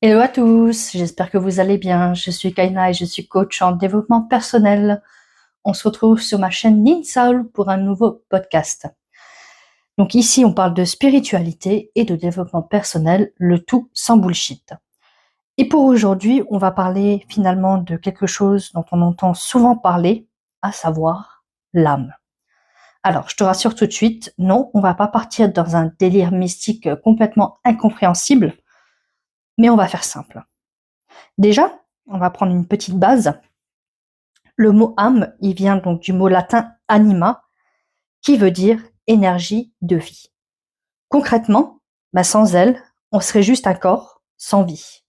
Hello à tous, j'espère que vous allez bien. Je suis Kaina et je suis coach en développement personnel. On se retrouve sur ma chaîne Ninsoul pour un nouveau podcast. Donc ici, on parle de spiritualité et de développement personnel, le tout sans bullshit. Et pour aujourd'hui, on va parler finalement de quelque chose dont on entend souvent parler, à savoir l'âme. Alors, je te rassure tout de suite, non, on va pas partir dans un délire mystique complètement incompréhensible, mais on va faire simple. Déjà, on va prendre une petite base. Le mot âme, il vient donc du mot latin anima, qui veut dire énergie de vie. Concrètement, sans elle, on serait juste un corps sans vie.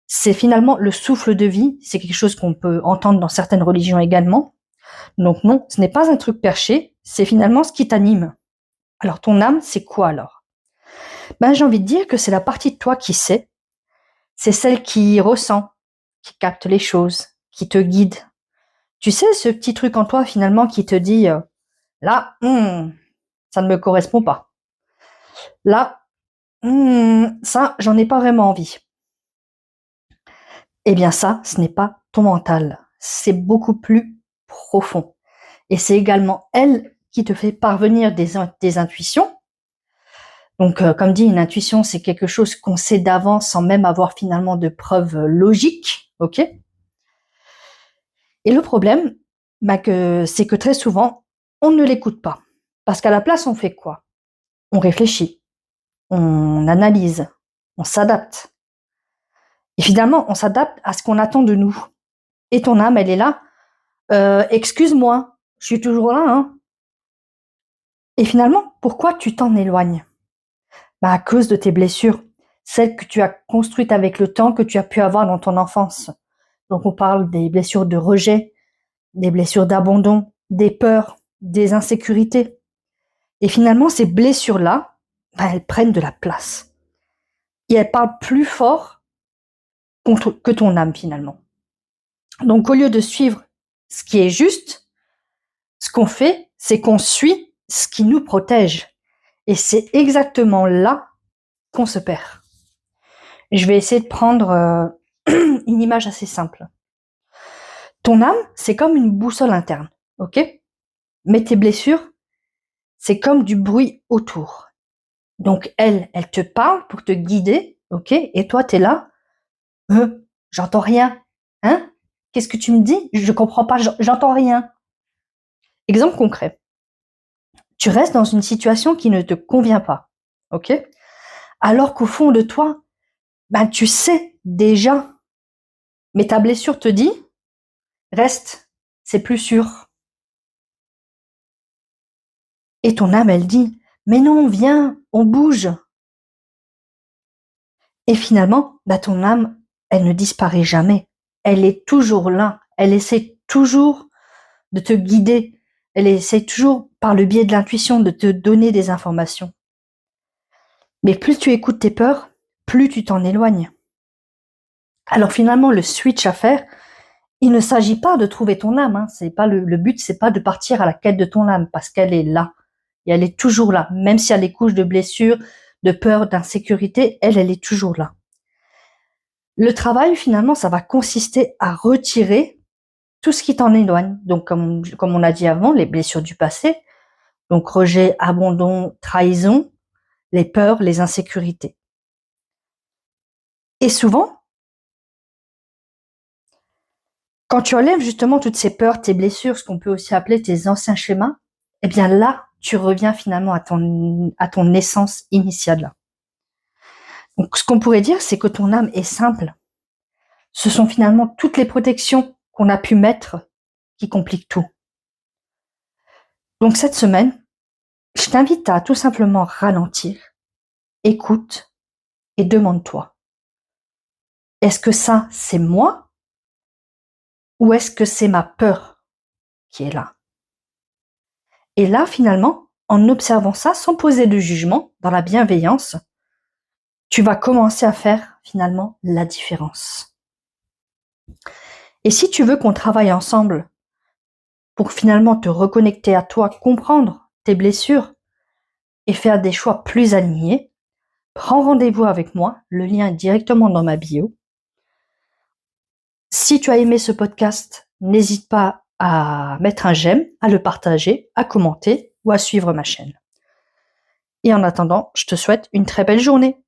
C'est finalement le souffle de vie, c'est quelque chose qu'on peut entendre dans certaines religions également. Donc non, ce n'est pas un truc perché, c'est finalement ce qui t'anime. Alors ton âme, c'est quoi alors? J'ai envie de dire que c'est la partie de toi qui sait, c'est celle qui ressent, qui capte les choses, qui te guide. Tu sais, ce petit truc en toi finalement qui te dit là, ça ne me correspond pas. Là, ça, j'en ai pas vraiment envie. Eh bien ça, ce n'est pas ton mental. C'est beaucoup plus profond. Et c'est également elle qui te fait parvenir des intuitions. Donc, comme dit, une intuition, c'est quelque chose qu'on sait d'avance sans même avoir finalement de preuves logiques. Ok? Et le problème, c'est que très souvent, on ne l'écoute pas. Parce qu'à la place, on fait quoi? On réfléchit, on analyse, on s'adapte. Et finalement, on s'adapte à ce qu'on attend de nous. Et ton âme, elle est là. Excuse-moi, je suis toujours là. Hein. Et finalement, pourquoi tu t'en éloignes? À cause de tes blessures, celles que tu as construites avec le temps, que tu as pu avoir dans ton enfance. Donc on parle des blessures de rejet, des blessures d'abandon, des peurs, des insécurités. Et finalement, ces blessures-là, elles prennent de la place. Et elles parlent plus fort que ton âme finalement. Donc au lieu de suivre ce qui est juste, ce qu'on fait, c'est qu'on suit ce qui nous protège. Et c'est exactement là qu'on se perd. Je vais essayer de prendre une image assez simple. Ton âme, c'est comme une boussole interne, ok? Mais tes blessures, c'est comme du bruit autour. Donc elle te parle pour te guider, ok? Et toi, t'es là, j'entends rien, hein? Qu'est-ce que tu me dis? Je comprends pas, j'entends rien. Exemple concret. Tu restes dans une situation qui ne te convient pas, ok? Alors qu'au fond de toi, tu sais déjà, mais ta blessure te dit, reste, c'est plus sûr. Et ton âme, elle dit, mais non, viens, on bouge. Et finalement, ton âme, elle ne disparaît jamais. Elle est toujours là. Elle essaie toujours de te guider. Elle essaie toujours, par le biais de l'intuition, de te donner des informations. Mais plus tu écoutes tes peurs, plus tu t'en éloignes. Alors finalement, le switch à faire, il ne s'agit pas de trouver ton âme. Hein. C'est pas le but, c'est pas de partir à la quête de ton âme, parce qu'elle est là. Et elle est toujours là. Même si elle a des couches de blessures, de peur, d'insécurité, elle est toujours là. Le travail, finalement, ça va consister à retirer tout ce qui t'en éloigne. Donc, comme on a dit avant, les blessures du passé, donc rejet, abandon, trahison, les peurs, les insécurités. Et souvent, quand tu enlèves justement toutes ces peurs, tes blessures, ce qu'on peut aussi appeler tes anciens schémas, eh bien là, tu reviens finalement à ton essence initiale. Donc, ce qu'on pourrait dire, c'est que ton âme est simple. Ce sont finalement toutes les protections qu'on a pu mettre qui compliquent tout. Donc, cette semaine, je t'invite à tout simplement ralentir, écoute et demande-toi, est-ce que ça, c'est moi ou est-ce que c'est ma peur qui est là? Et là, finalement, en observant ça, sans poser de jugement, dans la bienveillance, tu vas commencer à faire finalement la différence. Et si tu veux qu'on travaille ensemble pour finalement te reconnecter à toi, comprendre tes blessures et faire des choix plus alignés, prends rendez-vous avec moi. Le lien est directement dans ma bio. Si tu as aimé ce podcast, n'hésite pas à mettre un j'aime, à le partager, à commenter ou à suivre ma chaîne. Et en attendant, je te souhaite une très belle journée.